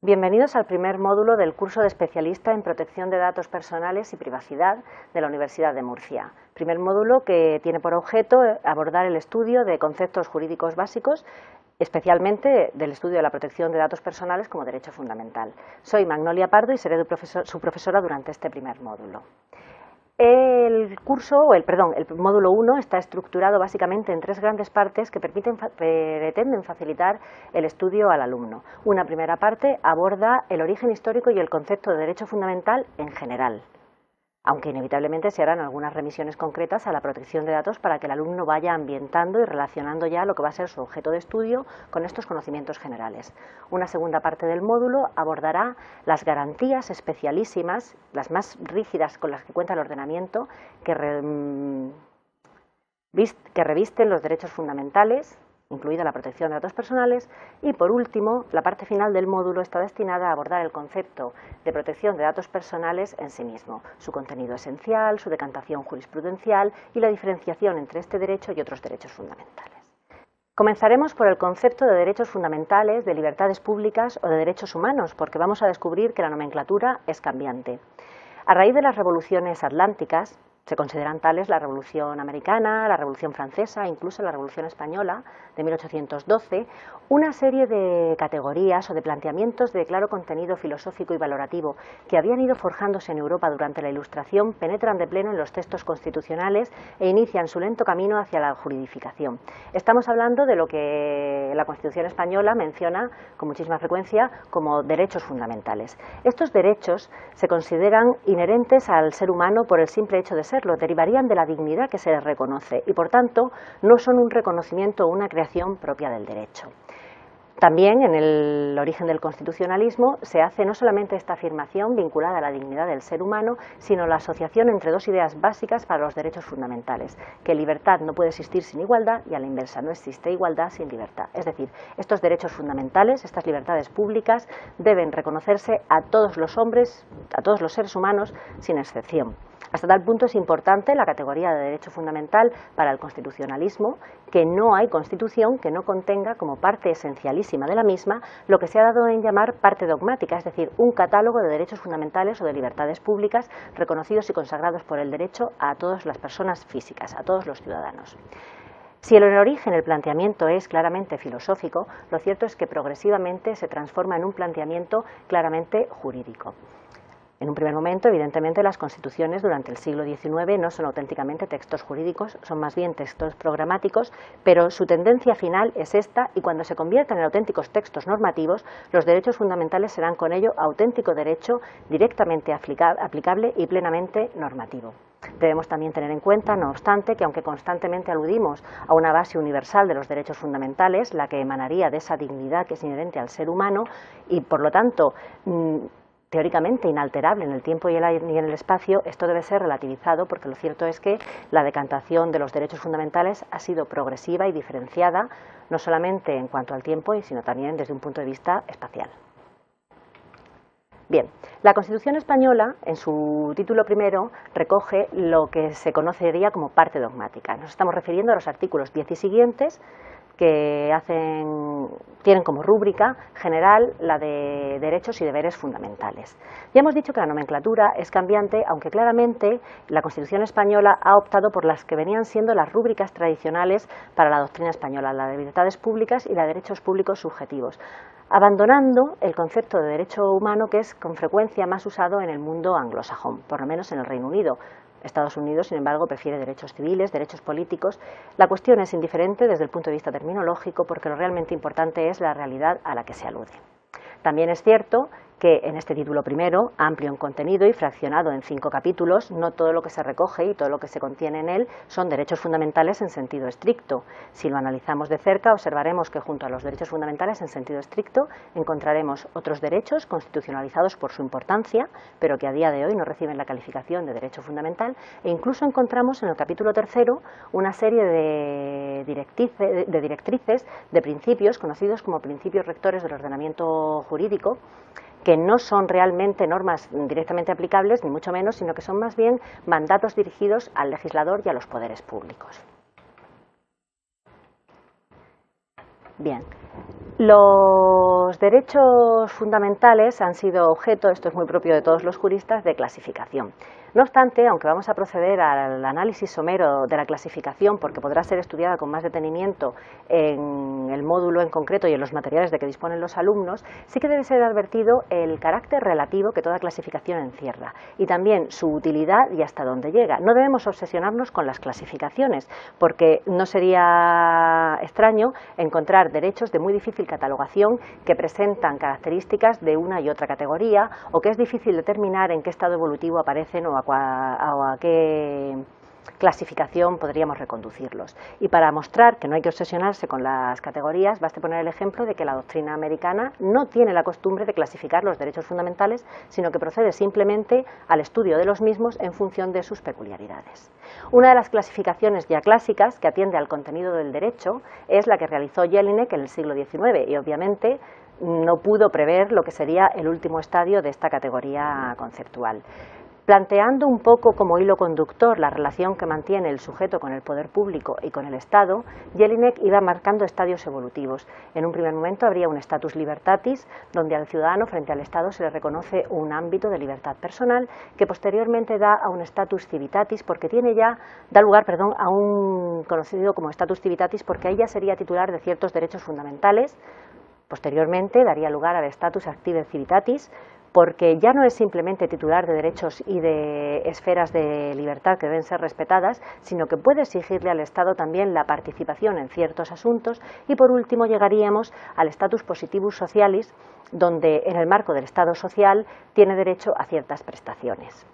Bienvenidos al primer módulo del curso de especialista en protección de datos personales y privacidad de la Universidad de Murcia. Primer módulo que tiene por objeto abordar el estudio de conceptos jurídicos básicos, especialmente del estudio de la protección de datos personales como derecho fundamental. Soy Magnolia Pardo y seré su profesora durante este primer módulo. El módulo 1 está estructurado básicamente en tres grandes partes que pretenden facilitar el estudio al alumno. Una primera parte aborda el origen histórico y el concepto de derecho fundamental en general, aunque inevitablemente se harán algunas remisiones concretas a la protección de datos para que el alumno vaya ambientando y relacionando ya lo que va a ser su objeto de estudio con estos conocimientos generales. Una segunda parte del módulo abordará las garantías especialísimas, las más rígidas con las que cuenta el ordenamiento, que revisten los derechos fundamentales, incluida la protección de datos personales, y por último, la parte final del módulo está destinada a abordar el concepto de protección de datos personales en sí mismo, su contenido esencial, su decantación jurisprudencial y la diferenciación entre este derecho y otros derechos fundamentales. Comenzaremos por el concepto de derechos fundamentales, de libertades públicas o de derechos humanos, porque vamos a descubrir que la nomenclatura es cambiante. A raíz de las revoluciones atlánticas, se consideran tales la Revolución Americana, la Revolución Francesa, incluso la Revolución Española de 1812, una serie de categorías o de planteamientos de claro contenido filosófico y valorativo que habían ido forjándose en Europa durante la Ilustración penetran de pleno en los textos constitucionales e inician su lento camino hacia la juridificación. Estamos hablando de lo que la Constitución española menciona con muchísima frecuencia como derechos fundamentales. Estos derechos se consideran inherentes al ser humano por el simple hecho de serlo, derivarían de la dignidad que se les reconoce y, por tanto, no son un reconocimiento o una creación propia del derecho. También, en el origen del constitucionalismo, se hace no solamente esta afirmación vinculada a la dignidad del ser humano, sino la asociación entre dos ideas básicas para los derechos fundamentales, que libertad no puede existir sin igualdad y a la inversa, no existe igualdad sin libertad. Es decir, estos derechos fundamentales, estas libertades públicas, deben reconocerse a todos los hombres, a todos los seres humanos, sin excepción. Hasta tal punto es importante la categoría de derecho fundamental para el constitucionalismo, que no hay constitución que no contenga como parte esencialísima de la misma lo que se ha dado en llamar parte dogmática, es decir, un catálogo de derechos fundamentales o de libertades públicas reconocidos y consagrados por el derecho a todas las personas físicas, a todos los ciudadanos. Si en el origen el planteamiento es claramente filosófico, lo cierto es que progresivamente se transforma en un planteamiento claramente jurídico. En un primer momento, evidentemente, las constituciones durante el siglo XIX no son auténticamente textos jurídicos, son más bien textos programáticos, pero su tendencia final es esta y cuando se conviertan en auténticos textos normativos, los derechos fundamentales serán con ello auténtico derecho directamente aplicable y plenamente normativo. Debemos también tener en cuenta, no obstante, que aunque constantemente aludimos a una base universal de los derechos fundamentales, la que emanaría de esa dignidad que es inherente al ser humano y, por lo tanto, teóricamente inalterable en el tiempo y en el espacio, esto debe ser relativizado porque lo cierto es que la decantación de los derechos fundamentales ha sido progresiva y diferenciada, no solamente en cuanto al tiempo, sino también desde un punto de vista espacial. Bien, la Constitución española, en su título primero, recoge lo que se conocería como parte dogmática. Nos estamos refiriendo a los artículos 10 y siguientes, que tienen como rúbrica general la de derechos y deberes fundamentales. Ya hemos dicho que la nomenclatura es cambiante, aunque claramente la Constitución española ha optado por las que venían siendo las rúbricas tradicionales para la doctrina española, la de libertades públicas y la de derechos públicos subjetivos, abandonando el concepto de derecho humano que es con frecuencia más usado en el mundo anglosajón, por lo menos en el Reino Unido. Estados Unidos, sin embargo, prefiere derechos civiles, derechos políticos. La cuestión es indiferente desde el punto de vista terminológico porque lo realmente importante es la realidad a la que se alude. También es cierto que en este título primero, amplio en contenido y fraccionado en 5 capítulos, no todo lo que se recoge y todo lo que se contiene en él son derechos fundamentales en sentido estricto. Si lo analizamos de cerca, observaremos que junto a los derechos fundamentales en sentido estricto encontraremos otros derechos constitucionalizados por su importancia, pero que a día de hoy no reciben la calificación de derecho fundamental, e incluso encontramos en el capítulo tercero una serie de directrices, de principios conocidos como principios rectores del ordenamiento jurídico, que no son realmente normas directamente aplicables, ni mucho menos, sino que son más bien mandatos dirigidos al legislador y a los poderes públicos. Bien, los derechos fundamentales han sido objeto, esto es muy propio de todos los juristas, de clasificación. No obstante, aunque vamos a proceder al análisis somero de la clasificación, porque podrá ser estudiada con más detenimiento en el módulo en concreto y en los materiales de que disponen los alumnos, sí que debe ser advertido el carácter relativo que toda clasificación encierra y también su utilidad y hasta dónde llega. No debemos obsesionarnos con las clasificaciones, porque no sería extraño encontrar derechos de muy difícil catalogación que presentan características de una y otra categoría o que es difícil determinar en qué estado evolutivo aparecen o a qué clasificación podríamos reconducirlos. Y para mostrar que no hay que obsesionarse con las categorías, baste poner el ejemplo de que la doctrina americana no tiene la costumbre de clasificar los derechos fundamentales, sino que procede simplemente al estudio de los mismos en función de sus peculiaridades. Una de las clasificaciones ya clásicas que atiende al contenido del derecho es la que realizó Jelinek en el siglo XIX y obviamente no pudo prever lo que sería el último estadio de esta categoría conceptual. Planteando un poco como hilo conductor la relación que mantiene el sujeto con el poder público y con el Estado, Jelinek iba marcando estadios evolutivos. En un primer momento habría un status libertatis, donde al ciudadano frente al Estado se le reconoce un ámbito de libertad personal, que posteriormente da a un status civitatis, porque da lugar a un conocido como status civitatis, porque ahí ya sería titular de ciertos derechos fundamentales. Posteriormente daría lugar al status active civitatis, porque ya no es simplemente titular de derechos y de esferas de libertad que deben ser respetadas, sino que puede exigirle al Estado también la participación en ciertos asuntos y, por último, llegaríamos al status positivus socialis, donde en el marco del Estado social tiene derecho a ciertas prestaciones.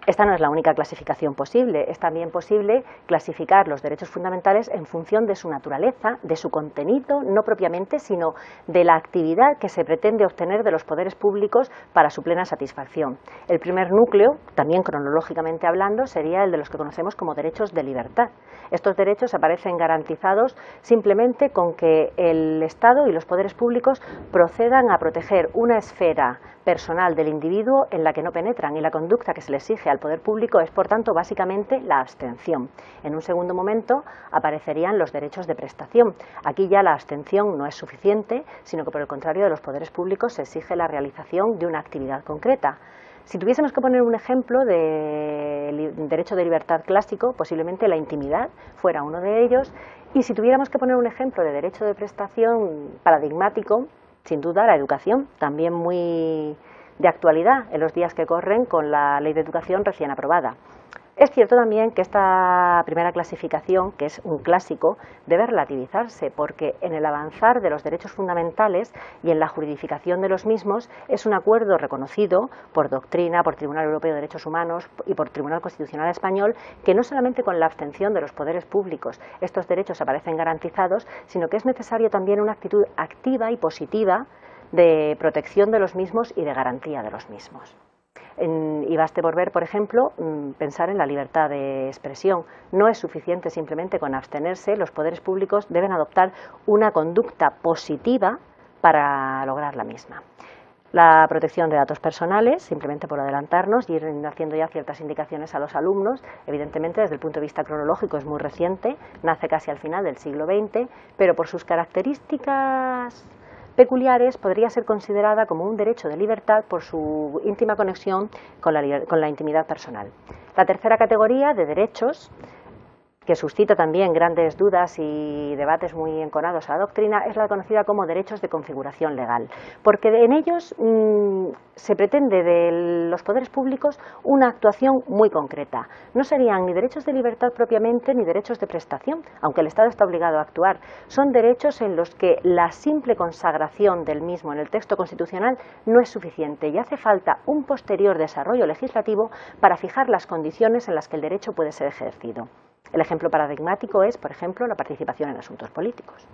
Esta no es la única clasificación posible, es también posible clasificar los derechos fundamentales en función de su naturaleza, de su contenido, no propiamente, sino de la actividad que se pretende obtener de los poderes públicos para su plena satisfacción. El primer núcleo, también cronológicamente hablando, sería el de los que conocemos como derechos de libertad. Estos derechos aparecen garantizados simplemente con que el Estado y los poderes públicos procedan a proteger una esfera personal del individuo en la que no penetran, y la conducta que se le exige al poder público es, por tanto, básicamente la abstención. En un segundo momento aparecerían los derechos de prestación. Aquí ya la abstención no es suficiente, sino que por el contrario de los poderes públicos se exige la realización de una actividad concreta. Si tuviésemos que poner un ejemplo de derecho de libertad clásico, posiblemente la intimidad fuera uno de ellos, y si tuviéramos que poner un ejemplo de derecho de prestación paradigmático, sin duda la educación, también muy de actualidad en los días que corren con la Ley de Educación recién aprobada. Es cierto también que esta primera clasificación, que es un clásico, debe relativizarse, porque en el avanzar de los derechos fundamentales y en la juridificación de los mismos es un acuerdo reconocido por doctrina, por Tribunal Europeo de Derechos Humanos y por Tribunal Constitucional Español, que no solamente con la abstención de los poderes públicos estos derechos aparecen garantizados, sino que es necesario también una actitud activa y positiva de protección de los mismos y de garantía de los mismos. Y baste por ver, por ejemplo, pensar en la libertad de expresión. No es suficiente simplemente con abstenerse, los poderes públicos deben adoptar una conducta positiva para lograr la misma. La protección de datos personales, simplemente por adelantarnos y ir haciendo ya ciertas indicaciones a los alumnos, evidentemente desde el punto de vista cronológico es muy reciente, nace casi al final del siglo XX, pero por sus características peculiares podría ser considerada como un derecho de libertad por su íntima conexión con la intimidad personal. La tercera categoría de derechos, que suscita también grandes dudas y debates muy enconados a la doctrina, es la conocida como derechos de configuración legal, porque en ellos se pretende de los poderes públicos una actuación muy concreta. No serían ni derechos de libertad propiamente ni derechos de prestación, aunque el Estado está obligado a actuar. Son derechos en los que la simple consagración del mismo en el texto constitucional no es suficiente y hace falta un posterior desarrollo legislativo para fijar las condiciones en las que el derecho puede ser ejercido. El ejemplo paradigmático es, por ejemplo, la participación en asuntos políticos.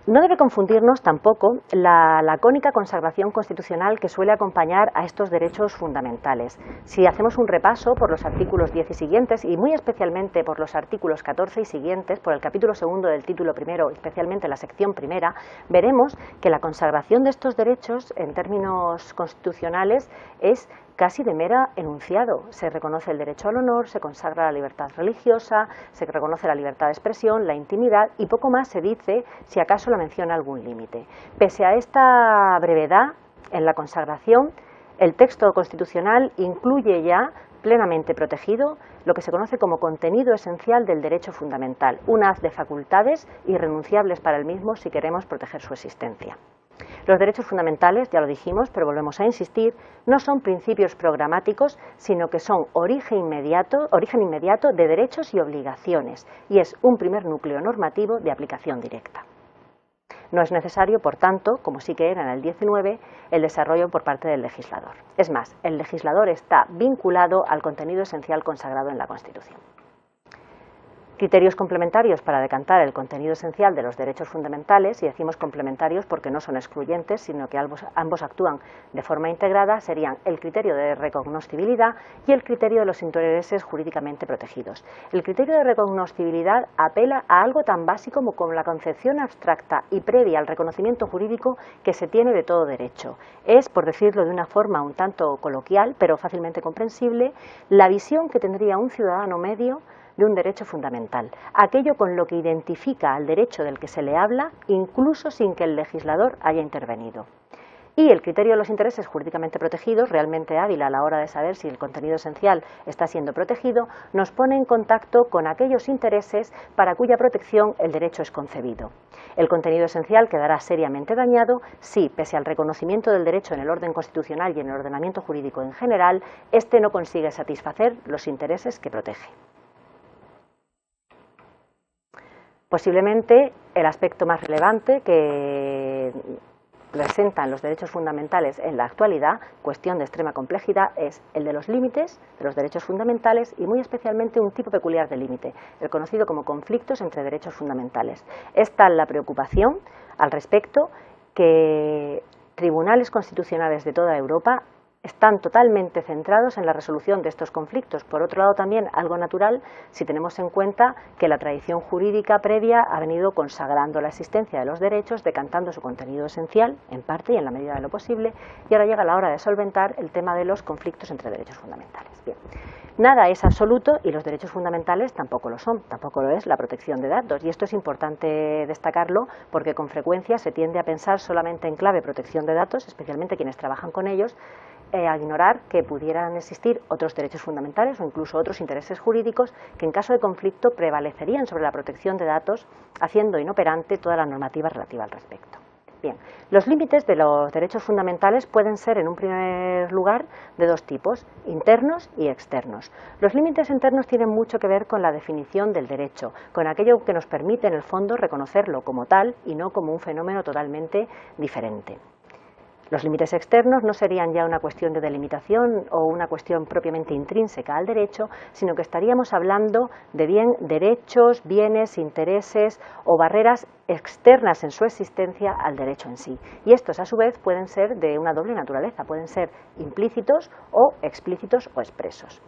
No debe confundirnos tampoco la lacónica consagración constitucional que suele acompañar a estos derechos fundamentales. Si hacemos un repaso por los artículos 10 y siguientes, y muy especialmente por los artículos 14 y siguientes, por el capítulo segundo del título primero, especialmente la sección primera, veremos que la consagración de estos derechos en términos constitucionales es casi de mera enunciado. Se reconoce el derecho al honor, se consagra la libertad religiosa, se reconoce la libertad de expresión, la intimidad y poco más se dice si acaso la menciona algún límite. Pese a esta brevedad en la consagración, el texto constitucional incluye ya plenamente protegido lo que se conoce como contenido esencial del derecho fundamental, un haz de facultades irrenunciables para el mismo si queremos proteger su existencia. Los derechos fundamentales, ya lo dijimos, pero volvemos a insistir, no son principios programáticos, sino que son origen inmediato de derechos y obligaciones, y es un primer núcleo normativo de aplicación directa. No es necesario, por tanto, como sí que era en el 19, el desarrollo por parte del legislador. Es más, el legislador está vinculado al contenido esencial consagrado en la Constitución. Criterios complementarios para decantar el contenido esencial de los derechos fundamentales, y decimos complementarios porque no son excluyentes, sino que ambos actúan de forma integrada, serían el criterio de recognoscibilidad y el criterio de los intereses jurídicamente protegidos. El criterio de recognoscibilidad apela a algo tan básico como la concepción abstracta y previa al reconocimiento jurídico que se tiene de todo derecho. Es, por decirlo de una forma un tanto coloquial, pero fácilmente comprensible, la visión que tendría un ciudadano medio de un derecho fundamental, aquello con lo que identifica al derecho del que se le habla, incluso sin que el legislador haya intervenido. Y el criterio de los intereses jurídicamente protegidos, realmente hábil a la hora de saber si el contenido esencial está siendo protegido, nos pone en contacto con aquellos intereses para cuya protección el derecho es concebido. El contenido esencial quedará seriamente dañado si, pese al reconocimiento del derecho en el orden constitucional y en el ordenamiento jurídico en general, éste no consigue satisfacer los intereses que protege. Posiblemente el aspecto más relevante que presentan los derechos fundamentales en la actualidad, cuestión de extrema complejidad, es el de los límites de los derechos fundamentales y muy especialmente un tipo peculiar de límite, el conocido como conflictos entre derechos fundamentales. Es tal la preocupación al respecto que tribunales constitucionales de toda Europa están totalmente centrados en la resolución de estos conflictos. Por otro lado, también algo natural si tenemos en cuenta que la tradición jurídica previa ha venido consagrando la existencia de los derechos, decantando su contenido esencial, en parte y en la medida de lo posible, y ahora llega la hora de solventar el tema de los conflictos entre derechos fundamentales. Bien. Nada es absoluto y los derechos fundamentales tampoco lo son, tampoco lo es la protección de datos, y esto es importante destacarlo porque con frecuencia se tiende a pensar solamente en clave protección de datos, especialmente quienes trabajan con ellos, a ignorar que pudieran existir otros derechos fundamentales o incluso otros intereses jurídicos que en caso de conflicto prevalecerían sobre la protección de datos, haciendo inoperante toda la normativa relativa al respecto. Bien, los límites de los derechos fundamentales pueden ser en un primer lugar de dos tipos, internos y externos. Los límites internos tienen mucho que ver con la definición del derecho, con aquello que nos permite en el fondo reconocerlo como tal y no como un fenómeno totalmente diferente. Los límites externos no serían ya una cuestión de delimitación o una cuestión propiamente intrínseca al derecho, sino que estaríamos hablando de derechos, bienes, intereses o barreras externas en su existencia al derecho en sí. Y estos, a su vez, pueden ser de una doble naturaleza, pueden ser implícitos o explícitos o expresos.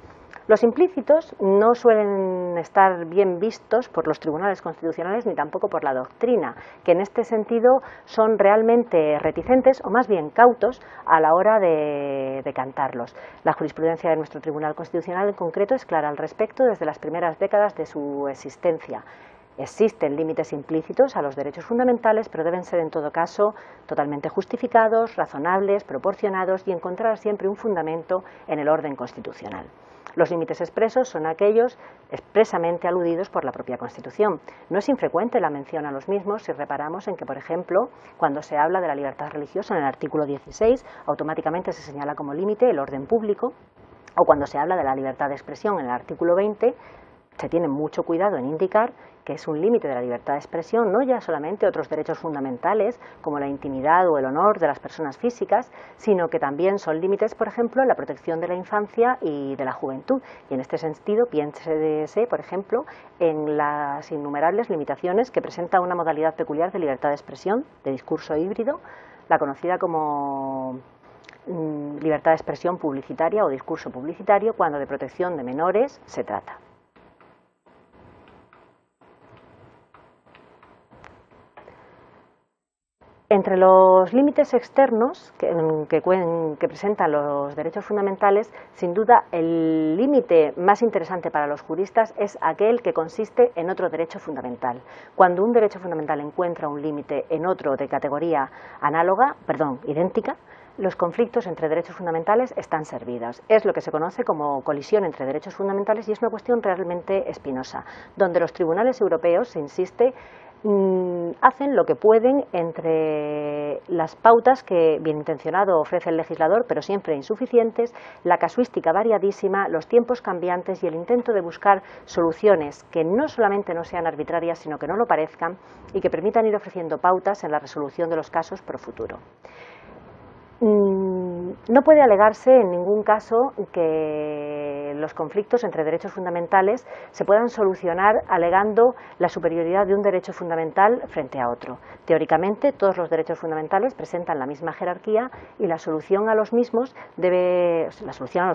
Los implícitos no suelen estar bien vistos por los tribunales constitucionales ni tampoco por la doctrina, que en este sentido son realmente reticentes o más bien cautos a la hora de decantarlos. La jurisprudencia de nuestro Tribunal Constitucional en concreto es clara al respecto desde las primeras décadas de su existencia. Existen límites implícitos a los derechos fundamentales, pero deben ser en todo caso totalmente justificados, razonables, proporcionados y encontrar siempre un fundamento en el orden constitucional. Los límites expresos son aquellos expresamente aludidos por la propia Constitución. No es infrecuente la mención a los mismos si reparamos en que, por ejemplo, cuando se habla de la libertad religiosa en el artículo 16, automáticamente se señala como límite el orden público, o cuando se habla de la libertad de expresión en el artículo 20, se tiene mucho cuidado en indicar que es un límite de la libertad de expresión, no ya solamente otros derechos fundamentales como la intimidad o el honor de las personas físicas, sino que también son límites, por ejemplo, la protección de la infancia y de la juventud. Y en este sentido, piénsese, por ejemplo, en las innumerables limitaciones que presenta una modalidad peculiar de libertad de expresión, de discurso híbrido, la conocida como libertad de expresión publicitaria o discurso publicitario, cuando de protección de menores se trata. Entre los límites externos que presentan los derechos fundamentales, sin duda el límite más interesante para los juristas es aquel que consiste en otro derecho fundamental. Cuando un derecho fundamental encuentra un límite en otro de categoría idéntica, los conflictos entre derechos fundamentales están servidos. Es lo que se conoce como colisión entre derechos fundamentales y es una cuestión realmente espinosa, donde los tribunales europeos, se insiste, hacen lo que pueden entre las pautas que bien intencionado ofrece el legislador, pero siempre insuficientes, la casuística variadísima, los tiempos cambiantes y el intento de buscar soluciones que no solamente no sean arbitrarias, sino que no lo parezcan y que permitan ir ofreciendo pautas en la resolución de los casos pro futuro. No puede alegarse en ningún caso que los conflictos entre derechos fundamentales se puedan solucionar alegando la superioridad de un derecho fundamental frente a otro. Teóricamente, todos los derechos fundamentales presentan la misma jerarquía y la solución a los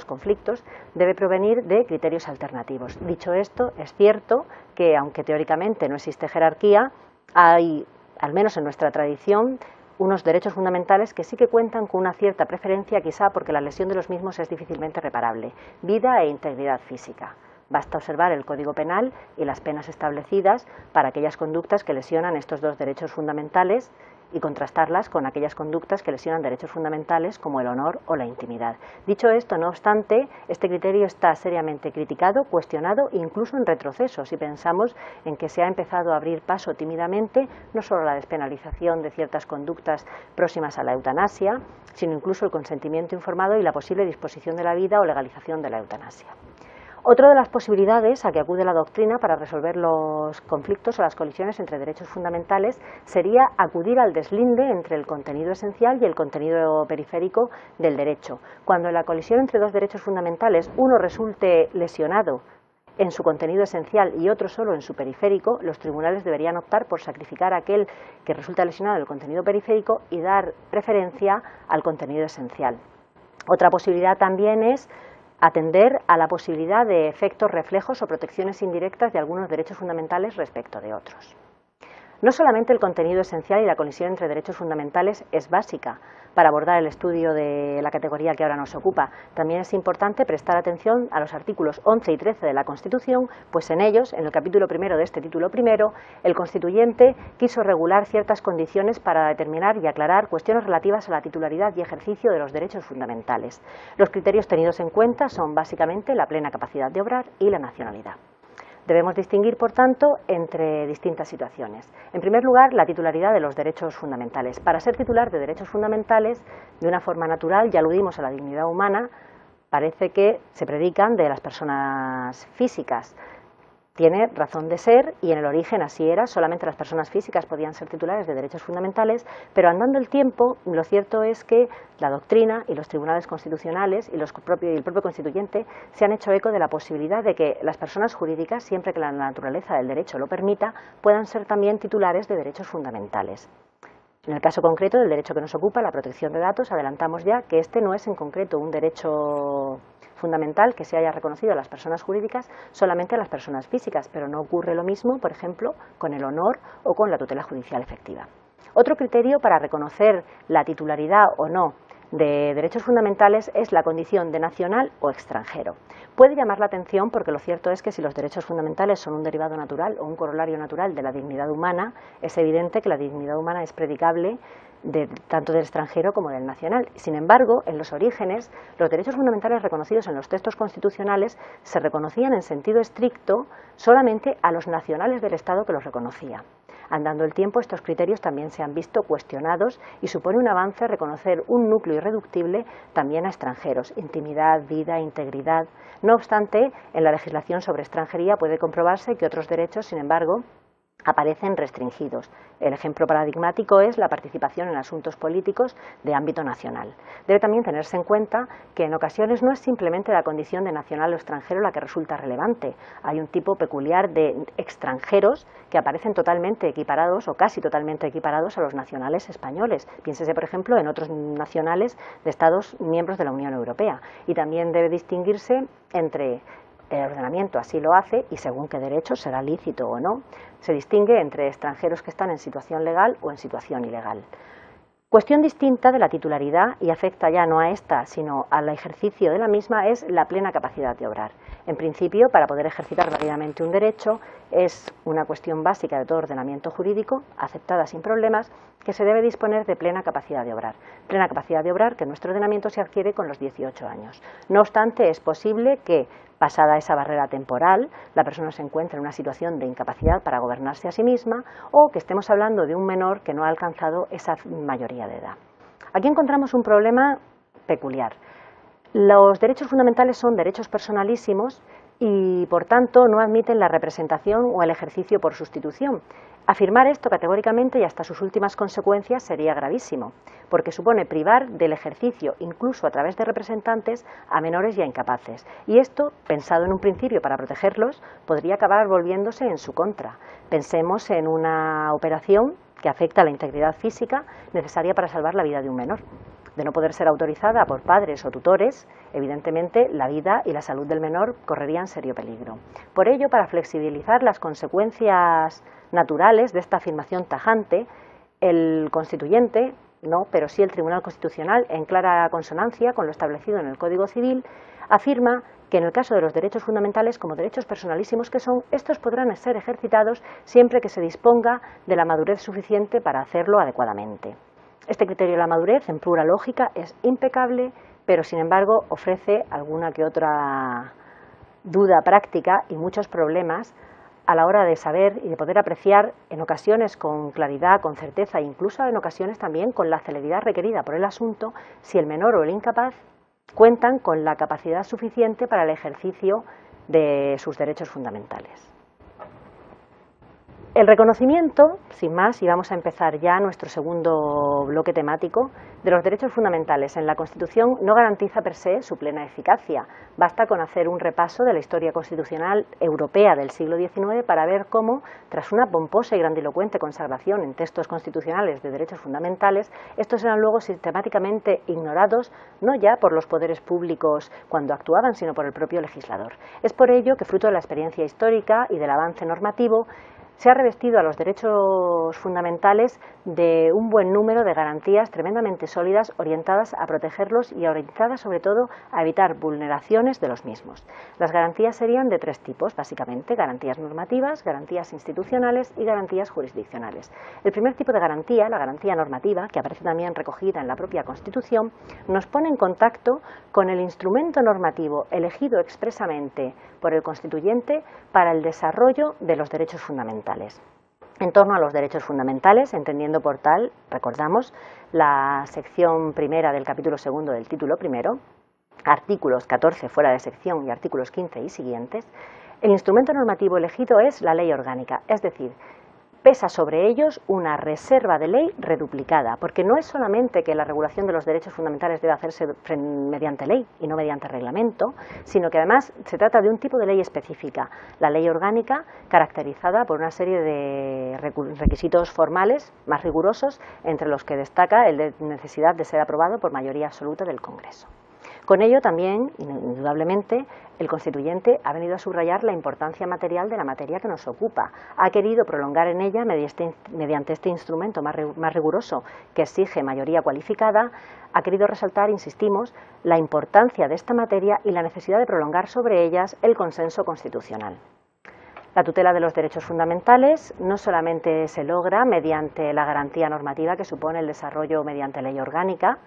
conflictos debe provenir de criterios alternativos. Dicho esto, es cierto que, aunque teóricamente no existe jerarquía, hay, al menos en nuestra tradición, unos derechos fundamentales que sí que cuentan con una cierta preferencia, quizá porque la lesión de los mismos es difícilmente reparable: vida e integridad física. Basta observar el Código Penal y las penas establecidas para aquellas conductas que lesionan estos dos derechos fundamentales y contrastarlas con aquellas conductas que lesionan derechos fundamentales como el honor o la intimidad. Dicho esto, no obstante, este criterio está seriamente criticado, cuestionado e incluso en retroceso si pensamos en que se ha empezado a abrir paso tímidamente no solo la despenalización de ciertas conductas próximas a la eutanasia, sino incluso el consentimiento informado y la posible disposición de la vida o legalización de la eutanasia. Otra de las posibilidades a que acude la doctrina para resolver los conflictos o las colisiones entre derechos fundamentales sería acudir al deslinde entre el contenido esencial y el contenido periférico del derecho. Cuando en la colisión entre dos derechos fundamentales uno resulte lesionado en su contenido esencial y otro solo en su periférico, los tribunales deberían optar por sacrificar aquel que resulta lesionado en el contenido periférico y dar preferencia al contenido esencial. Otra posibilidad también es atender a la posibilidad de efectos reflejos o protecciones indirectas de algunos derechos fundamentales respecto de otros. No solamente el contenido esencial y la colisión entre derechos fundamentales es básica para abordar el estudio de la categoría que ahora nos ocupa, también es importante prestar atención a los artículos 11 y 13 de la Constitución, pues en ellos, en el capítulo primero de este título primero, el constituyente quiso regular ciertas condiciones para determinar y aclarar cuestiones relativas a la titularidad y ejercicio de los derechos fundamentales. Los criterios tenidos en cuenta son básicamente la plena capacidad de obrar y la nacionalidad. Debemos distinguir, por tanto, entre distintas situaciones. En primer lugar, la titularidad de los derechos fundamentales. Para ser titular de derechos fundamentales, de una forma natural, ya aludimos a la dignidad humana, parece que se predican de las personas físicas. Tiene razón de ser y en el origen así era, solamente las personas físicas podían ser titulares de derechos fundamentales, pero andando el tiempo, lo cierto es que la doctrina y los tribunales constitucionales y el propio constituyente se han hecho eco de la posibilidad de que las personas jurídicas, siempre que la naturaleza del derecho lo permita, puedan ser también titulares de derechos fundamentales. En el caso concreto del derecho que nos ocupa, la protección de datos, adelantamos ya que este no es en concreto un derecho fundamental que se haya reconocido a las personas jurídicas, solamente a las personas físicas, pero no ocurre lo mismo, por ejemplo, con el honor o con la tutela judicial efectiva. Otro criterio para reconocer la titularidad o no de derechos fundamentales es la condición de nacional o extranjero. Puede llamar la atención porque lo cierto es que si los derechos fundamentales son un derivado natural o un corolario natural de la dignidad humana, es evidente que la dignidad humana es predicable tanto del extranjero como del nacional. Sin embargo, en los orígenes, los derechos fundamentales reconocidos en los textos constitucionales se reconocían en sentido estricto solamente a los nacionales del Estado que los reconocía. Andando el tiempo, estos criterios también se han visto cuestionados y supone un avance reconocer un núcleo irreductible también a extranjeros: intimidad, vida, integridad. No obstante, en la legislación sobre extranjería puede comprobarse que otros derechos, sin embargo, aparecen restringidos. El ejemplo paradigmático es la participación en asuntos políticos de ámbito nacional. Debe también tenerse en cuenta que en ocasiones no es simplemente la condición de nacional o extranjero la que resulta relevante. Hay un tipo peculiar de extranjeros que aparecen totalmente equiparados o casi totalmente equiparados a los nacionales españoles. Piénsese, por ejemplo, en otros nacionales de Estados miembros de la Unión Europea. Y también debe distinguirse entre el ordenamiento así lo hace y según qué derecho será lícito o no. Se distingue entre extranjeros que están en situación legal o en situación ilegal. Cuestión distinta de la titularidad, y afecta ya no a esta, sino al ejercicio de la misma, es la plena capacidad de obrar. En principio, para poder ejercitar válidamente un derecho, es una cuestión básica de todo ordenamiento jurídico, aceptada sin problemas, que se debe disponer de plena capacidad de obrar. Plena capacidad de obrar que en nuestro ordenamiento se adquiere con los 18 años. No obstante, es posible que, pasada esa barrera temporal, la persona se encuentre en una situación de incapacidad para gobernarse a sí misma, o que estemos hablando de un menor que no ha alcanzado esa mayoría de edad. Aquí encontramos un problema peculiar. Los derechos fundamentales son derechos personalísimos y, por tanto, no admiten la representación o el ejercicio por sustitución. Afirmar esto categóricamente y hasta sus últimas consecuencias sería gravísimo, porque supone privar del ejercicio, incluso a través de representantes, a menores y a incapaces. Y esto, pensado en un principio para protegerlos, podría acabar volviéndose en su contra. Pensemos en una operación que afecta a la integridad física necesaria para salvar la vida de un menor. De no poder ser autorizada por padres o tutores, evidentemente la vida y la salud del menor correrían serio peligro. Por ello, para flexibilizar las consecuencias naturales de esta afirmación tajante, el constituyente, no, pero sí el Tribunal Constitucional, en clara consonancia con lo establecido en el Código Civil, afirma que en el caso de los derechos fundamentales, como derechos personalísimos que son, estos podrán ser ejercitados siempre que se disponga de la madurez suficiente para hacerlo adecuadamente. Este criterio de la madurez, en pura lógica, es impecable, pero sin embargo ofrece alguna que otra duda práctica y muchos problemas a la hora de saber y de poder apreciar en ocasiones con claridad, con certeza e incluso en ocasiones también con la celeridad requerida por el asunto, si el menor o el incapaz cuentan con la capacidad suficiente para el ejercicio de sus derechos fundamentales. El reconocimiento, sin más, y vamos a empezar ya nuestro segundo bloque temático, de los derechos fundamentales en la Constitución no garantiza per se su plena eficacia. Basta con hacer un repaso de la historia constitucional europea del siglo XIX para ver cómo, tras una pomposa y grandilocuente consagración en textos constitucionales de derechos fundamentales, estos eran luego sistemáticamente ignorados, no ya por los poderes públicos cuando actuaban, sino por el propio legislador. Es por ello que, fruto de la experiencia histórica y del avance normativo, se ha revestido a los derechos fundamentales de un buen número de garantías tremendamente sólidas, orientadas a protegerlos y orientadas sobre todo a evitar vulneraciones de los mismos. Las garantías serían de tres tipos, básicamente: garantías normativas, garantías institucionales y garantías jurisdiccionales. El primer tipo de garantía, la garantía normativa, que aparece también recogida en la propia Constitución, nos pone en contacto con el instrumento normativo elegido expresamente por el constituyente para el desarrollo de los derechos fundamentales. En torno a los derechos fundamentales, entendiendo por tal, recordamos, la sección primera del capítulo segundo del título primero, artículos 14 fuera de sección y artículos 15 y siguientes, el instrumento normativo elegido es la ley orgánica, es decir, pesa sobre ellos una reserva de ley reduplicada, porque no es solamente que la regulación de los derechos fundamentales debe hacerse mediante ley y no mediante reglamento, sino que además se trata de un tipo de ley específica, la ley orgánica, caracterizada por una serie de requisitos formales más rigurosos, entre los que destaca el de necesidad de ser aprobado por mayoría absoluta del Congreso. Con ello también, indudablemente, el constituyente ha venido a subrayar la importancia material de la materia que nos ocupa. Ha querido prolongar en ella, mediante este instrumento más riguroso que exige mayoría cualificada, ha querido resaltar, insistimos, la importancia de esta materia y la necesidad de prolongar sobre ellas el consenso constitucional. La tutela de los derechos fundamentales no solamente se logra mediante la garantía normativa que supone el desarrollo mediante ley orgánica,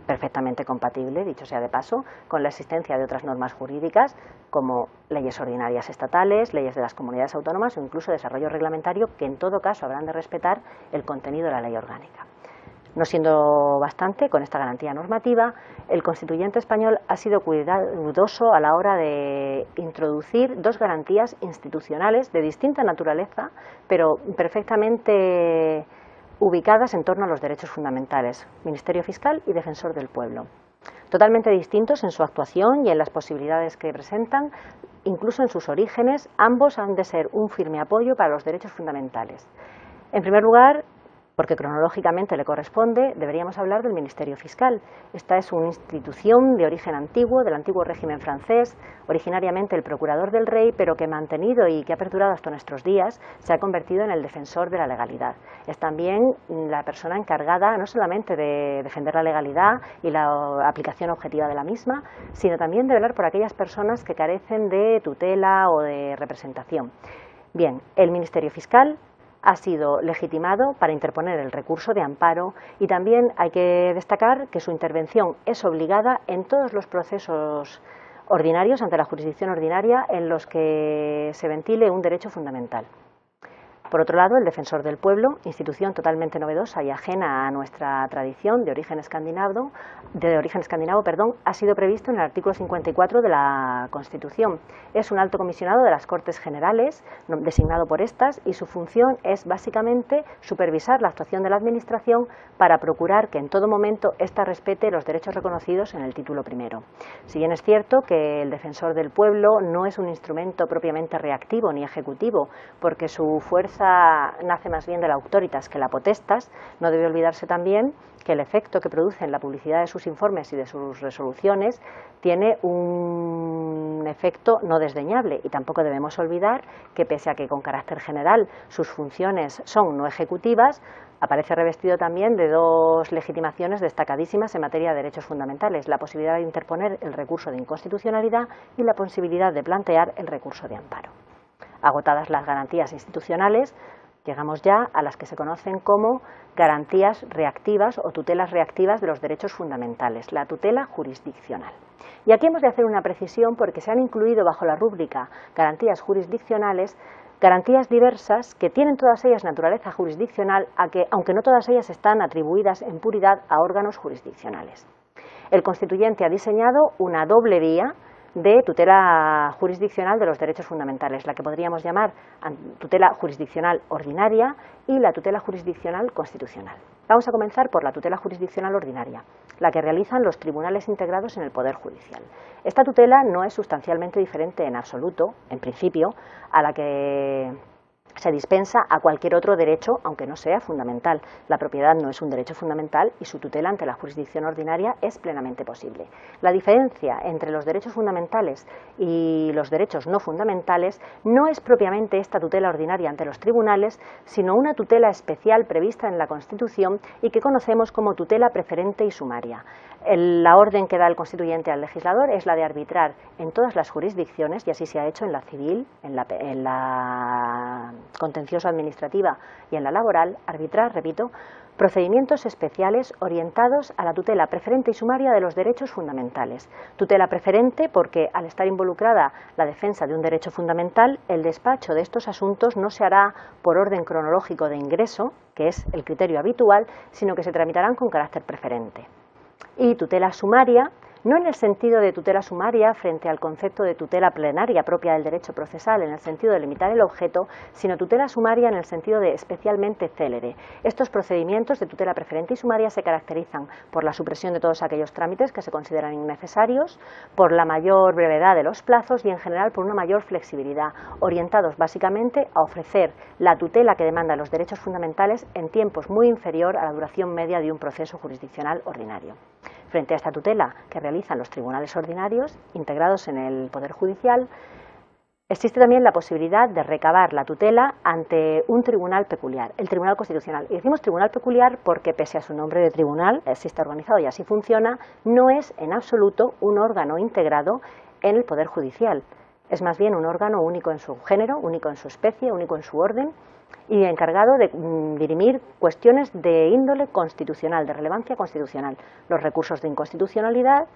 perfectamente compatible, dicho sea de paso, con la existencia de otras normas jurídicas como leyes ordinarias estatales, leyes de las comunidades autónomas o incluso desarrollo reglamentario, que en todo caso habrán de respetar el contenido de la ley orgánica. No siendo bastante, con esta garantía normativa, el constituyente español ha sido cuidadoso a la hora de introducir dos garantías institucionales de distinta naturaleza, pero perfectamente ubicadas en torno a los derechos fundamentales: Ministerio Fiscal y Defensor del Pueblo. Totalmente distintos en su actuación y en las posibilidades que presentan, incluso en sus orígenes, ambos han de ser un firme apoyo para los derechos fundamentales. En primer lugar, porque cronológicamente le corresponde, deberíamos hablar del Ministerio Fiscal. Esta es una institución de origen antiguo, del antiguo régimen francés, originariamente el procurador del rey, pero que mantenido y que ha perdurado hasta nuestros días, se ha convertido en el defensor de la legalidad. Es también la persona encargada no solamente de defender la legalidad y la aplicación objetiva de la misma, sino también de velar por aquellas personas que carecen de tutela o de representación. Bien, el Ministerio Fiscal ha sido legitimado para interponer el recurso de amparo y también hay que destacar que su intervención es obligada en todos los procesos ordinarios ante la jurisdicción ordinaria en los que se ventile un derecho fundamental. Por otro lado, el Defensor del Pueblo, institución totalmente novedosa y ajena a nuestra tradición de origen escandinavo, ha sido previsto en el artículo 54 de la Constitución. Es un alto comisionado de las Cortes Generales, designado por estas, y su función es básicamente supervisar la actuación de la Administración para procurar que en todo momento ésta respete los derechos reconocidos en el título primero. Si bien es cierto que el Defensor del Pueblo no es un instrumento propiamente reactivo ni ejecutivo, porque su fuerza nace más bien de la auctoritas que la potestas, no debe olvidarse también que el efecto que produce en la publicidad de sus informes y de sus resoluciones tiene un efecto no desdeñable, y tampoco debemos olvidar que pese a que con carácter general sus funciones son no ejecutivas, aparece revestido también de dos legitimaciones destacadísimas en materia de derechos fundamentales: la posibilidad de interponer el recurso de inconstitucionalidad y la posibilidad de plantear el recurso de amparo. Agotadas las garantías institucionales, llegamos ya a las que se conocen como garantías reactivas o tutelas reactivas de los derechos fundamentales, la tutela jurisdiccional. Y aquí hemos de hacer una precisión porque se han incluido bajo la rúbrica garantías jurisdiccionales garantías diversas que tienen todas ellas naturaleza jurisdiccional, aunque no todas ellas están atribuidas en puridad a órganos jurisdiccionales. El constituyente ha diseñado una doble vía de tutela jurisdiccional de los derechos fundamentales, la que podríamos llamar tutela jurisdiccional ordinaria y la tutela jurisdiccional constitucional. Vamos a comenzar por la tutela jurisdiccional ordinaria, la que realizan los tribunales integrados en el Poder Judicial. Esta tutela no es sustancialmente diferente en absoluto, en principio, a la que se dispensa a cualquier otro derecho, aunque no sea fundamental. La propiedad no es un derecho fundamental y su tutela ante la jurisdicción ordinaria es plenamente posible. La diferencia entre los derechos fundamentales y los derechos no fundamentales no es propiamente esta tutela ordinaria ante los tribunales, sino una tutela especial prevista en la Constitución y que conocemos como tutela preferente y sumaria. La orden que da el constituyente al legislador es la de arbitrar en todas las jurisdicciones, y así se ha hecho en la civil, en la contencioso administrativa y en la laboral, arbitrar, repito, procedimientos especiales orientados a la tutela preferente y sumaria de los derechos fundamentales. Tutela preferente porque, al estar involucrada la defensa de un derecho fundamental, el despacho de estos asuntos no se hará por orden cronológico de ingreso, que es el criterio habitual, sino que se tramitarán con carácter preferente. Y tutela sumaria, no en el sentido de tutela sumaria frente al concepto de tutela plenaria propia del derecho procesal, en el sentido de limitar el objeto, sino tutela sumaria en el sentido de especialmente célere. Estos procedimientos de tutela preferente y sumaria se caracterizan por la supresión de todos aquellos trámites que se consideran innecesarios, por la mayor brevedad de los plazos y en general por una mayor flexibilidad, orientados básicamente a ofrecer la tutela que demandan los derechos fundamentales en tiempos muy inferior a la duración media de un proceso jurisdiccional ordinario. Frente a esta tutela que realizan los tribunales ordinarios integrados en el Poder Judicial, existe también la posibilidad de recabar la tutela ante un tribunal peculiar, el Tribunal Constitucional. Y decimos tribunal peculiar porque, pese a su nombre de tribunal, así está organizado y así funciona, no es en absoluto un órgano integrado en el Poder Judicial. Es más bien un órgano único en su género, único en su especie, único en su orden, y encargado de dirimir cuestiones de índole constitucional, de relevancia constitucional, los recursos de inconstitucionalidad,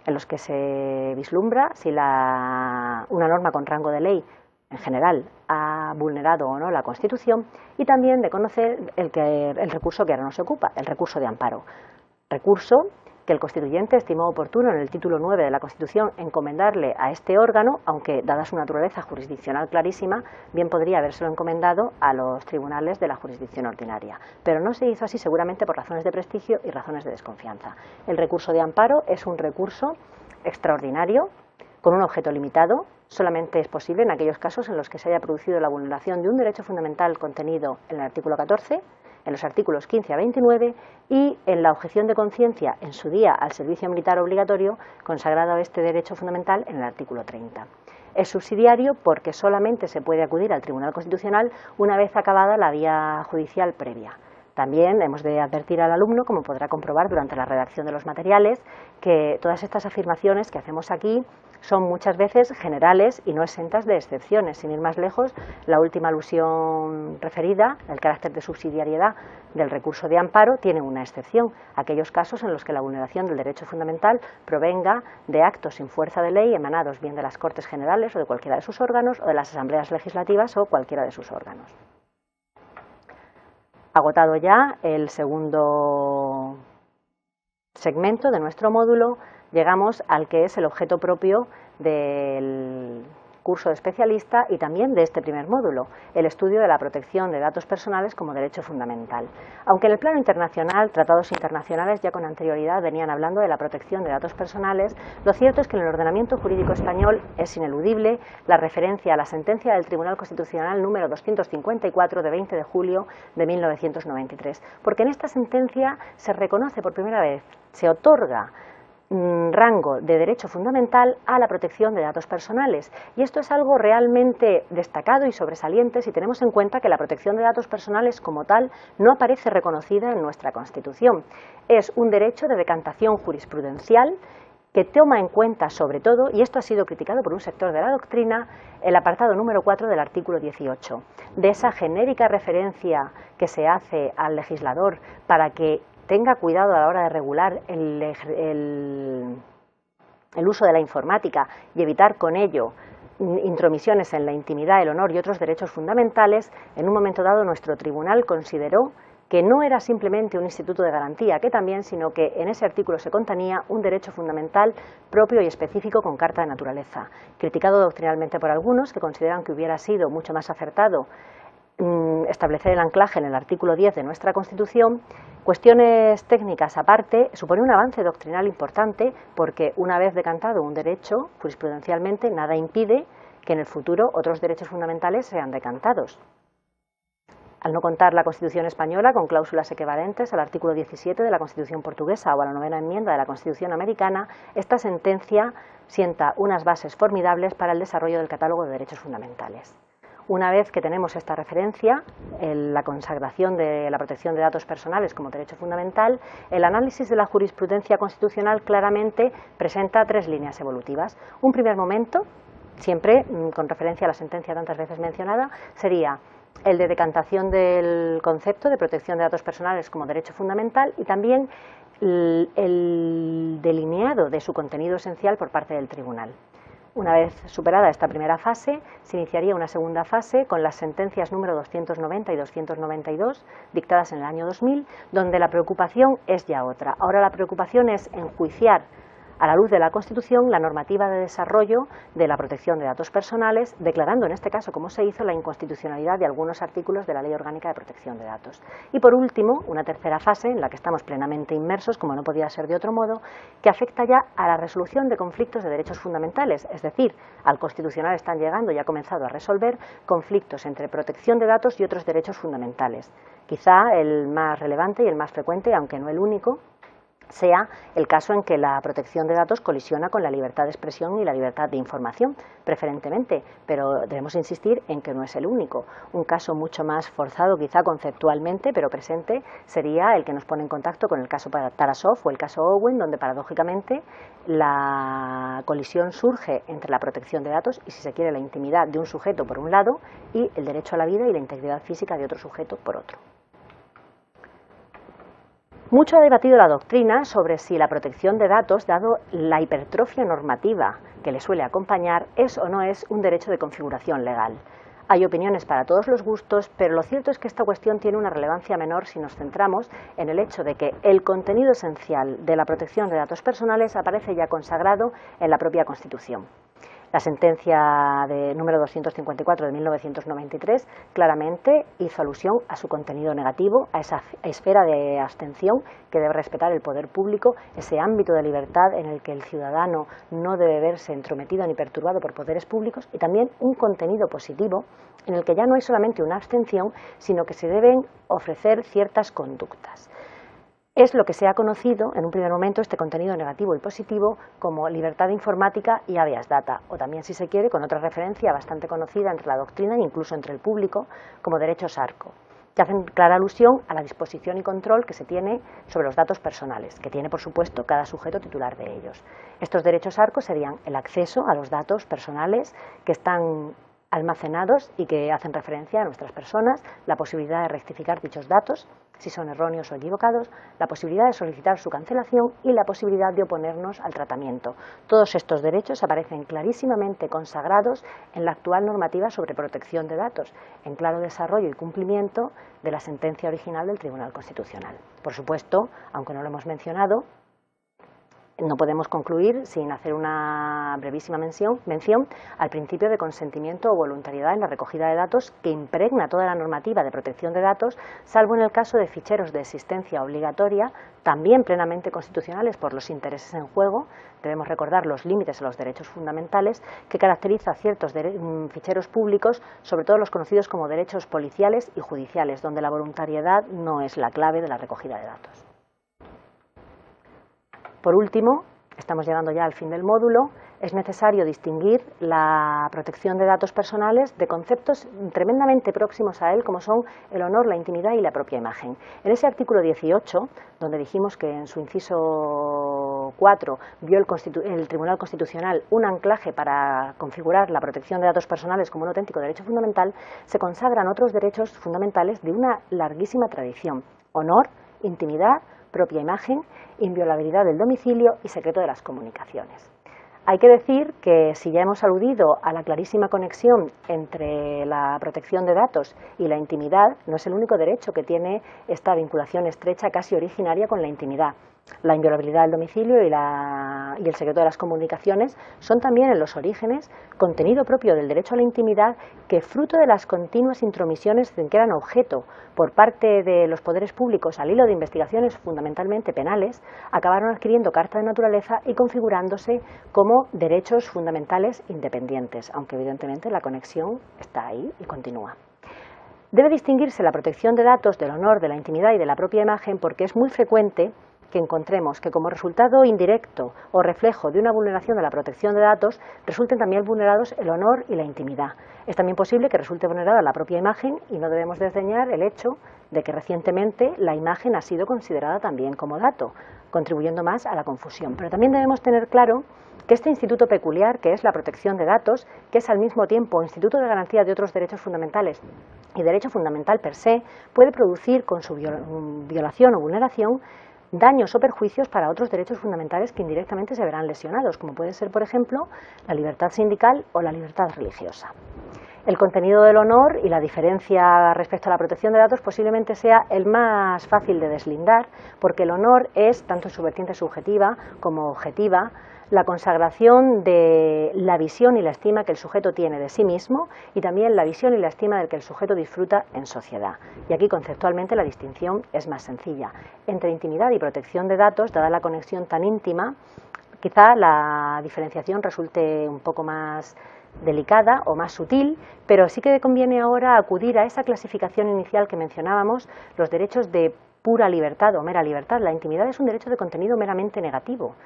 en los que se vislumbra si una norma con rango de ley en general ha vulnerado o no la Constitución, y también de conocer el recurso que ahora nos ocupa, el recurso de amparo. Recurso que el constituyente estimó oportuno en el título 9 de la Constitución encomendarle a este órgano, aunque dada su naturaleza jurisdiccional clarísima, bien podría habérselo encomendado a los tribunales de la jurisdicción ordinaria. Pero no se hizo así, seguramente por razones de prestigio y razones de desconfianza. El recurso de amparo es un recurso extraordinario, con un objeto limitado. Solamente es posible en aquellos casos en los que se haya producido la vulneración de un derecho fundamental contenido en el artículo 14, en los artículos 15 a 29 y en la objeción de conciencia en su día al servicio militar obligatorio, consagrado a este derecho fundamental en el artículo 30. Es subsidiario porque solamente se puede acudir al Tribunal Constitucional una vez acabada la vía judicial previa. También hemos de advertir al alumno, como podrá comprobar durante la redacción de los materiales, que todas estas afirmaciones que hacemos aquí son muchas veces generales y no exentas de excepciones. Sin ir más lejos, la última alusión referida, el carácter de subsidiariedad del recurso de amparo, tiene una excepción: aquellos casos en los que la vulneración del derecho fundamental provenga de actos sin fuerza de ley emanados bien de las Cortes Generales o de cualquiera de sus órganos, o de las Asambleas Legislativas o cualquiera de sus órganos. Agotado ya el segundo segmento de nuestro módulo, llegamos al que es el objeto propio del curso de especialista y también de este primer módulo, el estudio de la protección de datos personales como derecho fundamental. Aunque en el plano internacional, tratados internacionales ya con anterioridad venían hablando de la protección de datos personales, lo cierto es que en el ordenamiento jurídico español es ineludible la referencia a la sentencia del Tribunal Constitucional número 254 de 20 de julio de 1993, porque en esta sentencia se reconoce por primera vez, se otorga rango de derecho fundamental a la protección de datos personales, y esto es algo realmente destacado y sobresaliente si tenemos en cuenta que la protección de datos personales como tal no aparece reconocida en nuestra Constitución. Es un derecho de decantación jurisprudencial que toma en cuenta sobre todo, y esto ha sido criticado por un sector de la doctrina, el apartado número 4 del artículo 18, de esa genérica referencia que se hace al legislador para que tenga cuidado a la hora de regular el uso de la informática y evitar con ello intromisiones en la intimidad, el honor y otros derechos fundamentales. En un momento dado nuestro tribunal consideró que no era simplemente un instituto de garantía, que también, sino que en ese artículo se contenía un derecho fundamental propio y específico con carta de naturaleza. Criticado doctrinalmente por algunos, que consideran que hubiera sido mucho más acertado establecer el anclaje en el artículo 10 de nuestra Constitución, cuestiones técnicas aparte, supone un avance doctrinal importante porque una vez decantado un derecho jurisprudencialmente, nada impide que en el futuro otros derechos fundamentales sean decantados. Al no contar la Constitución española con cláusulas equivalentes al artículo 17 de la Constitución portuguesa o a la 9ª enmienda de la Constitución americana, esta sentencia sienta unas bases formidables para el desarrollo del catálogo de derechos fundamentales. Una vez que tenemos esta referencia, la consagración de la protección de datos personales como derecho fundamental, el análisis de la jurisprudencia constitucional claramente presenta 3 líneas evolutivas. Un primer momento, siempre con referencia a la sentencia tantas veces mencionada, sería el de decantación del concepto de protección de datos personales como derecho fundamental y también el delineado de su contenido esencial por parte del tribunal. Una vez superada esta primera fase, se iniciaría una segunda fase con las sentencias número 290 y 292 dictadas en el año 2000, donde la preocupación es ya otra. Ahora la preocupación es enjuiciar a la luz de la Constitución la normativa de desarrollo de la protección de datos personales, declarando en este caso, como se hizo, la inconstitucionalidad de algunos artículos de la Ley Orgánica de Protección de Datos. Y por último, una tercera fase en la que estamos plenamente inmersos, como no podía ser de otro modo, que afecta ya a la resolución de conflictos de derechos fundamentales, es decir, al Constitucional están llegando y ha comenzado a resolver conflictos entre protección de datos y otros derechos fundamentales. Quizá el más relevante y el más frecuente, aunque no el único, sea el caso en que la protección de datos colisiona con la libertad de expresión y la libertad de información, preferentemente, pero debemos insistir en que no es el único. Un caso mucho más forzado, quizá conceptualmente, pero presente, sería el que nos pone en contacto con el caso Tarasov o el caso Owen, donde paradójicamente la colisión surge entre la protección de datos y, si se quiere, la intimidad de un sujeto por un lado y el derecho a la vida y la integridad física de otro sujeto por otro. Mucho ha debatido la doctrina sobre si la protección de datos, dado la hipertrofia normativa que le suele acompañar, es o no es un derecho de configuración legal. Hay opiniones para todos los gustos, pero lo cierto es que esta cuestión tiene una relevancia menor si nos centramos en el hecho de que el contenido esencial de la protección de datos personales aparece ya consagrado en la propia Constitución. La sentencia número 254 de 1993 claramente hizo alusión a su contenido negativo, a esa esfera de abstención que debe respetar el poder público, ese ámbito de libertad en el que el ciudadano no debe verse entrometido ni perturbado por poderes públicos, y también un contenido positivo en el que ya no hay solamente una abstención, sino que se deben ofrecer ciertas conductas. Es lo que se ha conocido en un primer momento, este contenido negativo y positivo, como libertad informática y habeas data, o también, si se quiere, con otra referencia bastante conocida entre la doctrina e incluso entre el público, como derechos ARCO, que hacen clara alusión a la disposición y control que se tiene sobre los datos personales, que tiene, por supuesto, cada sujeto titular de ellos. Estos derechos ARCO serían el acceso a los datos personales que están almacenados y que hacen referencia a nuestras personas, la posibilidad de rectificar dichos datos si son erróneos o equivocados, la posibilidad de solicitar su cancelación y la posibilidad de oponernos al tratamiento. Todos estos derechos aparecen clarísimamente consagrados en la actual normativa sobre protección de datos, en claro desarrollo y cumplimiento de la sentencia original del Tribunal Constitucional. Por supuesto, aunque no lo hemos mencionado, no podemos concluir sin hacer una brevísima mención al principio de consentimiento o voluntariedad en la recogida de datos que impregna toda la normativa de protección de datos, salvo en el caso de ficheros de existencia obligatoria, también plenamente constitucionales por los intereses en juego. Debemos recordar los límites a los derechos fundamentales que caracteriza ciertos ficheros públicos, sobre todo los conocidos como derechos policiales y judiciales, donde la voluntariedad no es la clave de la recogida de datos. Por último, estamos llegando ya al fin del módulo, es necesario distinguir la protección de datos personales de conceptos tremendamente próximos a él, como son el honor, la intimidad y la propia imagen. En ese artículo 18, donde dijimos que en su inciso 4 vio el Tribunal Constitucional un anclaje para configurar la protección de datos personales como un auténtico derecho fundamental, se consagran otros derechos fundamentales de una larguísima tradición: honor, intimidad, propia imagen, inviolabilidad del domicilio y secreto de las comunicaciones. Hay que decir que si ya hemos aludido a la clarísima conexión entre la protección de datos y la intimidad, no es el único derecho que tiene esta vinculación estrecha, casi originaria, con la intimidad. La inviolabilidad del domicilio y el secreto de las comunicaciones son también en los orígenes contenido propio del derecho a la intimidad que, fruto de las continuas intromisiones en que eran objeto por parte de los poderes públicos al hilo de investigaciones fundamentalmente penales, acabaron adquiriendo carta de naturaleza y configurándose como derechos fundamentales independientes, aunque evidentemente la conexión está ahí y continúa. Debe distinguirse la protección de datos del honor, de la intimidad y de la propia imagen, porque es muy frecuente que encontremos que, como resultado indirecto o reflejo de una vulneración de la protección de datos, resulten también vulnerados el honor y la intimidad. Es también posible que resulte vulnerada la propia imagen, y no debemos desdeñar el hecho de que recientemente la imagen ha sido considerada también como dato, contribuyendo más a la confusión. Pero también debemos tener claro que este instituto peculiar, que es la protección de datos, que es al mismo tiempo instituto de garantía de otros derechos fundamentales y derecho fundamental per se, puede producir con su violación o vulneración daños o perjuicios para otros derechos fundamentales que indirectamente se verán lesionados, como puede ser, por ejemplo, la libertad sindical o la libertad religiosa. El contenido del honor y la diferencia respecto a la protección de datos posiblemente sea el más fácil de deslindar, porque el honor es, tanto en su vertiente subjetiva como objetiva, la consagración de la visión y la estima que el sujeto tiene de sí mismo, y también la visión y la estima del que el sujeto disfruta en sociedad. Y aquí conceptualmente la distinción es más sencilla. Entre intimidad y protección de datos, dada la conexión tan íntima, quizá la diferenciación resulte un poco más delicada o más sutil, pero sí que conviene ahora acudir a esa clasificación inicial que mencionábamos, los derechos de pura libertad o mera libertad. La intimidad es un derecho de contenido meramente negativo.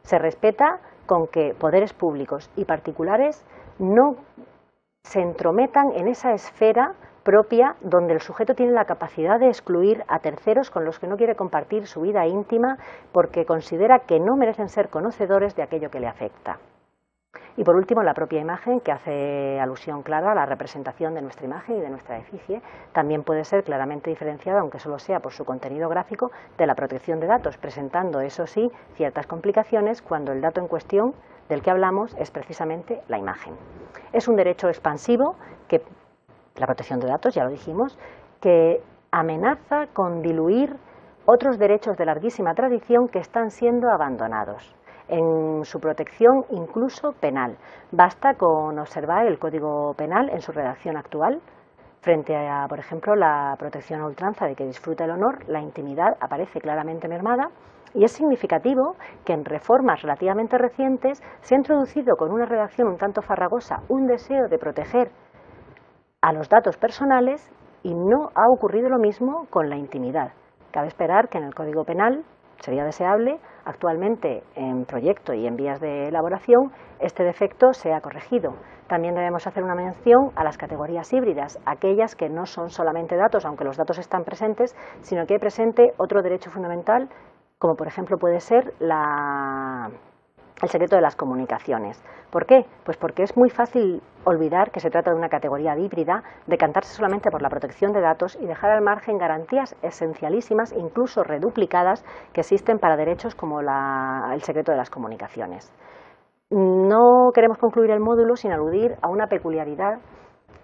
Se respeta con que poderes públicos y particulares no se entrometan en esa esfera propia donde el sujeto tiene la capacidad de excluir a terceros con los que no quiere compartir su vida íntima porque considera que no merecen ser conocedores de aquello que le afecta. Y por último, la propia imagen, que hace alusión clara a la representación de nuestra imagen y de nuestra efigie, también puede ser claramente diferenciada, aunque solo sea por su contenido gráfico, de la protección de datos, presentando, eso sí, ciertas complicaciones cuando el dato en cuestión del que hablamos es precisamente la imagen. Es un derecho expansivo, que la protección de datos, ya lo dijimos, que amenaza con diluir otros derechos de larguísima tradición que están siendo abandonados. en su protección incluso penal. Basta con observar el Código Penal en su redacción actual. Frente a, por ejemplo, la protección a ultranza de que disfruta el honor, la intimidad aparece claramente mermada. Y es significativo que en reformas relativamente recientes se ha introducido con una redacción un tanto farragosa un deseo de proteger a los datos personales y no ha ocurrido lo mismo con la intimidad. Cabe esperar que en el Código Penal sería deseable, actualmente en proyecto y en vías de elaboración, este defecto sea corregido. También debemos hacer una mención a las categorías híbridas, aquellas que no son solamente datos, aunque los datos están presentes, sino que hay presente otro derecho fundamental, como por ejemplo puede ser el secreto de las comunicaciones. ¿Por qué? Pues porque es muy fácil olvidar que se trata de una categoría híbrida, decantarse solamente por la protección de datos y dejar al margen garantías esencialísimas, incluso reduplicadas, que existen para derechos como el secreto de las comunicaciones. No queremos concluir el módulo sin aludir a una peculiaridad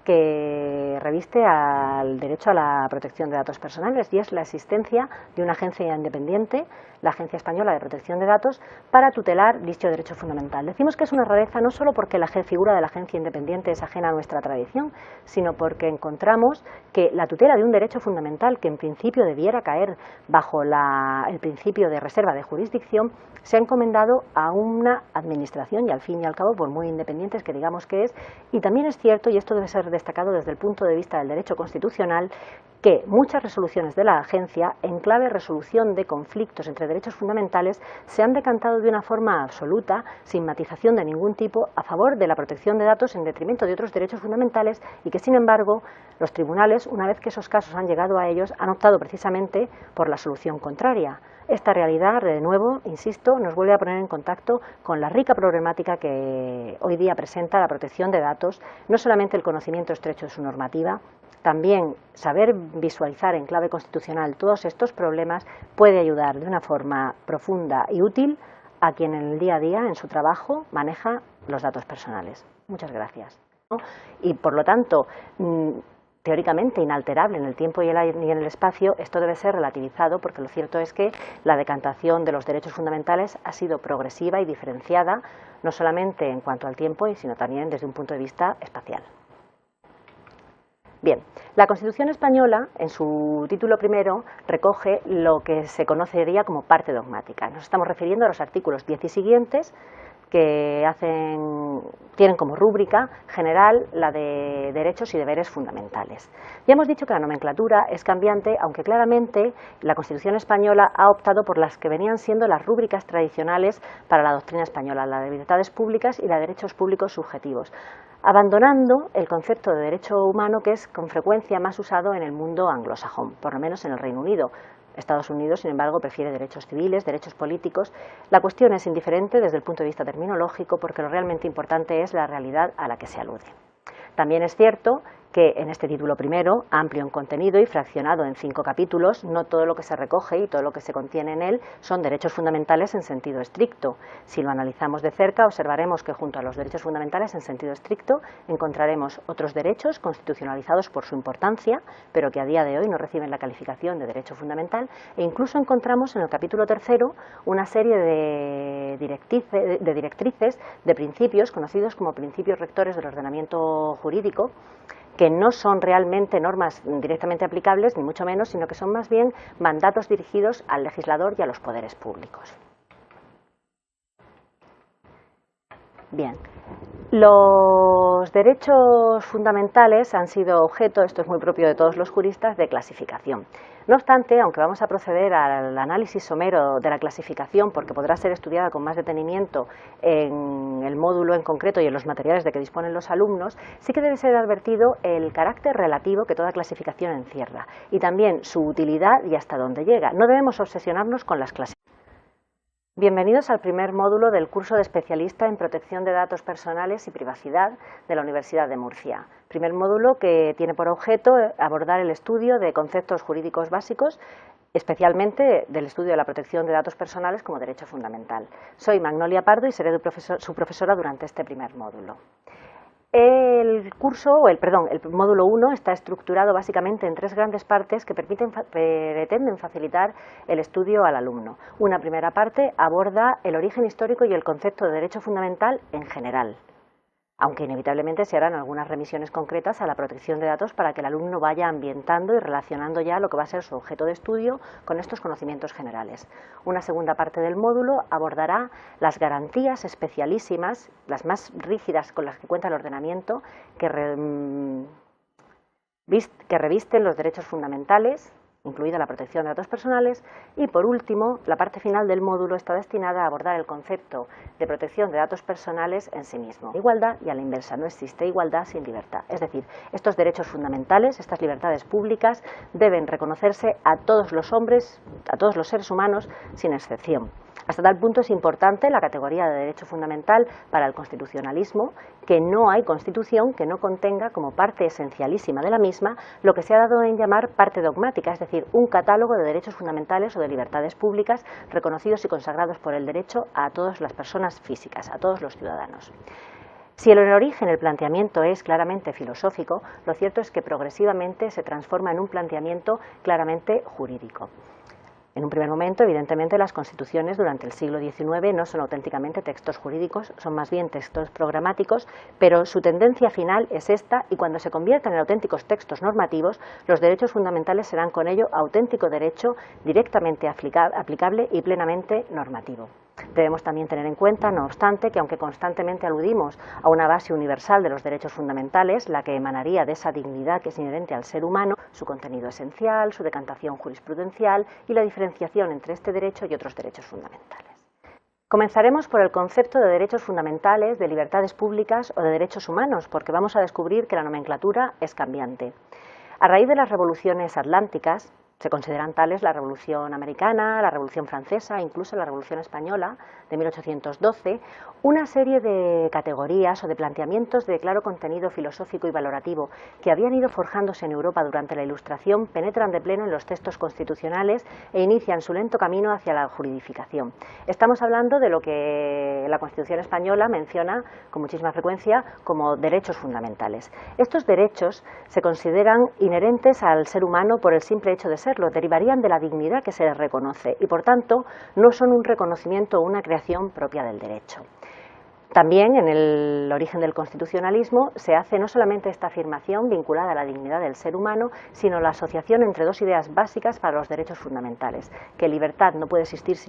que reviste al derecho a la protección de datos personales, y es la existencia de una agencia independiente, la Agencia Española de Protección de Datos, para tutelar dicho derecho fundamental. Decimos que es una rareza no solo porque la figura de la agencia independiente es ajena a nuestra tradición, sino porque encontramos que la tutela de un derecho fundamental que en principio debiera caer bajo el principio de reserva de jurisdicción se ha encomendado a una administración, y al fin y al cabo, por muy independientes que digamos que es, y también es cierto, y esto debe ser destacado desde el punto de vista del derecho constitucional, que muchas resoluciones de la agencia, en clave de resolución de conflictos entre derechos fundamentales, se han decantado de una forma absoluta, sin matización de ningún tipo, a favor de la protección de datos en detrimento de otros derechos fundamentales, y que sin embargo los tribunales, una vez que esos casos han llegado a ellos, han optado precisamente por la solución contraria. Esta realidad, de nuevo, insisto, nos vuelve a poner en contacto con la rica problemática que hoy día presenta la protección de datos, no solamente el conocimiento estrecho de su normativa, también saber visualizar en clave constitucional todos estos problemas puede ayudar de una forma profunda y útil a quien en el día a día, en su trabajo, maneja los datos personales. Muchas gracias. Y por lo tanto, teóricamente inalterable en el tiempo y en el espacio, esto debe ser relativizado, porque lo cierto es que la decantación de los derechos fundamentales ha sido progresiva y diferenciada, no solamente en cuanto al tiempo, sino también desde un punto de vista espacial. Bien, la Constitución española, en su título primero, recoge lo que se conocería como parte dogmática. Nos estamos refiriendo a los artículos 10 y siguientes, que tienen como rúbrica general la de derechos y deberes fundamentales. Ya hemos dicho que la nomenclatura es cambiante, aunque claramente la Constitución española ha optado por las que venían siendo las rúbricas tradicionales para la doctrina española, la de libertades públicas y la de derechos públicos subjetivos, abandonando el concepto de derecho humano, que es con frecuencia más usado en el mundo anglosajón, por lo menos en el Reino Unido. Estados Unidos, sin embargo, prefiere derechos civiles, derechos políticos. La cuestión es indiferente desde el punto de vista terminológico, porque lo realmente importante es la realidad a la que se alude. También es cierto que en este título primero, amplio en contenido y fraccionado en 5 capítulos, no todo lo que se recoge y todo lo que se contiene en él son derechos fundamentales en sentido estricto. Si lo analizamos de cerca, observaremos que junto a los derechos fundamentales en sentido estricto encontraremos otros derechos constitucionalizados por su importancia, pero que a día de hoy no reciben la calificación de derecho fundamental, e incluso encontramos en el capítulo tercero una serie de directrices, de principios conocidos como principios rectores del ordenamiento jurídico, que no son realmente normas directamente aplicables, ni mucho menos, sino que son más bien mandatos dirigidos al legislador y a los poderes públicos. Bien, los derechos fundamentales han sido objeto, esto es muy propio de todos los juristas, de clasificación. No obstante, aunque vamos a proceder al análisis somero de la clasificación, porque podrá ser estudiada con más detenimiento en el módulo en concreto y en los materiales de que disponen los alumnos, sí que debe ser advertido el carácter relativo que toda clasificación encierra y también su utilidad y hasta dónde llega. No debemos obsesionarnos con las clasificaciones. Bienvenidos al primer módulo del curso de especialista en protección de datos personales y privacidad de la Universidad de Murcia. Primer módulo que tiene por objeto abordar el estudio de conceptos jurídicos básicos, especialmente del estudio de la protección de datos personales como derecho fundamental. Soy Magnolia Pardo y seré su profesora durante este primer módulo. El módulo 1 está estructurado básicamente en tres grandes partes que pretenden facilitar el estudio al alumno. Una primera parte aborda el origen histórico y el concepto de derecho fundamental en general, aunque inevitablemente se harán algunas remisiones concretas a la protección de datos para que el alumno vaya ambientando y relacionando ya lo que va a ser su objeto de estudio con estos conocimientos generales. Una segunda parte del módulo abordará las garantías especialísimas, las más rígidas con las que cuenta el ordenamiento, que revisten los derechos fundamentales, incluida la protección de datos personales, y por último, la parte final del módulo está destinada a abordar el concepto de protección de datos personales en sí mismo. Igualdad y a la inversa, no existe igualdad sin libertad. Es decir, estos derechos fundamentales, estas libertades públicas, deben reconocerse a todos los hombres, a todos los seres humanos, sin excepción. Hasta tal punto es importante la categoría de derecho fundamental para el constitucionalismo, que no hay constitución que no contenga como parte esencialísima de la misma lo que se ha dado en llamar parte dogmática, es decir, un catálogo de derechos fundamentales o de libertades públicas reconocidos y consagrados por el derecho a todas las personas físicas, a todos los ciudadanos. Si en el origen el planteamiento es claramente filosófico, lo cierto es que progresivamente se transforma en un planteamiento claramente jurídico. En un primer momento, evidentemente, las constituciones durante el siglo XIX no son auténticamente textos jurídicos, son más bien textos programáticos, pero su tendencia final es esta, y cuando se conviertan en auténticos textos normativos, los derechos fundamentales serán con ello auténtico derecho directamente aplicable y plenamente normativo. Debemos también tener en cuenta, no obstante, que aunque constantemente aludimos a una base universal de los derechos fundamentales, la que emanaría de esa dignidad que es inherente al ser humano, su contenido esencial, su decantación jurisprudencial y la diferenciación entre este derecho y otros derechos fundamentales. Comenzaremos por el concepto de derechos fundamentales, de libertades públicas o de derechos humanos, porque vamos a descubrir que la nomenclatura es cambiante. A raíz de las revoluciones atlánticas, se consideran tales la Revolución Americana, la Revolución Francesa, incluso la Revolución Española de 1812, una serie de categorías o de planteamientos de claro contenido filosófico y valorativo que habían ido forjándose en Europa durante la Ilustración penetran de pleno en los textos constitucionales e inician su lento camino hacia la juridificación. Estamos hablando de lo que la Constitución española menciona con muchísima frecuencia como derechos fundamentales. Estos derechos se consideran inherentes al ser humano por el simple hecho de serlo, derivarían de la dignidad que se les reconoce y, por tanto, no son un reconocimiento o una creación propia del derecho. También en el origen del constitucionalismo se hace no solamente esta afirmación vinculada a la dignidad del ser humano, sino la asociación entre dos ideas básicas para los derechos fundamentales, que libertad no puede existir sin